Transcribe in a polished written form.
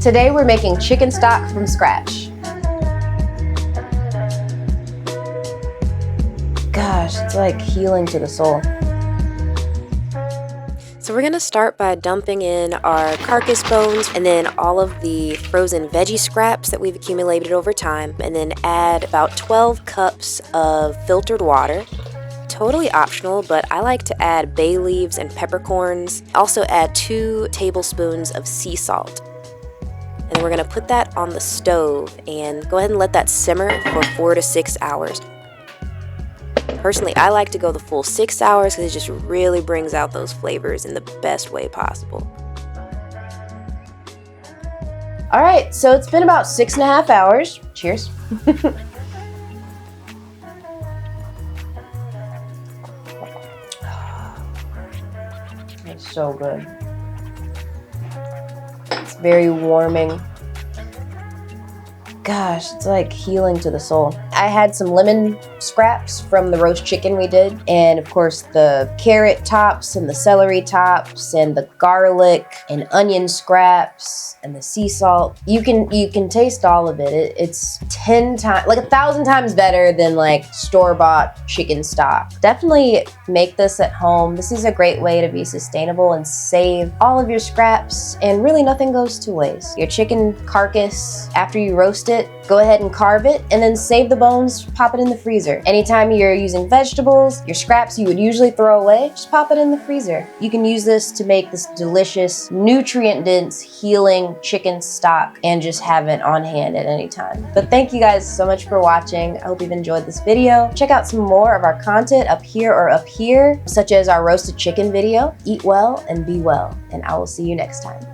Today we're making chicken stock from scratch. Gosh, it's like healing to the soul. So we're gonna start by dumping in our carcass bones and then all of the frozen veggie scraps that we've accumulated over time, and then add about 12 cups of filtered water. Totally optional, but I like to add bay leaves and peppercorns. Also add 2 tablespoons of sea salt. And then we're gonna put that on the stove and go ahead and let that simmer for 4 to 6 hours. Personally, I like to go the full 6 hours because it just really brings out those flavors in the best way possible. All right, so it's been about 6.5 hours. Cheers. It's so good. It's very warming. Gosh, it's like healing to the soul. I had some lemon scraps from the roast chicken we did, and of course the carrot tops and the celery tops and the garlic and onion scraps and the sea salt. You can taste all of it. It's 10 times, like 1,000 times better than like store-bought chicken stock. Definitely make this at home. This is a great way to be sustainable and save all of your scraps, and really nothing goes to waste. Your chicken carcass, after you roast it, go ahead and carve it and then save the bones, pop it in the freezer. Anytime you're using vegetables, your scraps you would usually throw away, just pop it in the freezer. You can use this to make this delicious, nutrient-dense, healing chicken stock and just have it on hand at any time. But thank you guys so much for watching. I hope you've enjoyed this video. Check out some more of our content up here or up here, such as our roasted chicken video. Eat well and be well, and I will see you next time.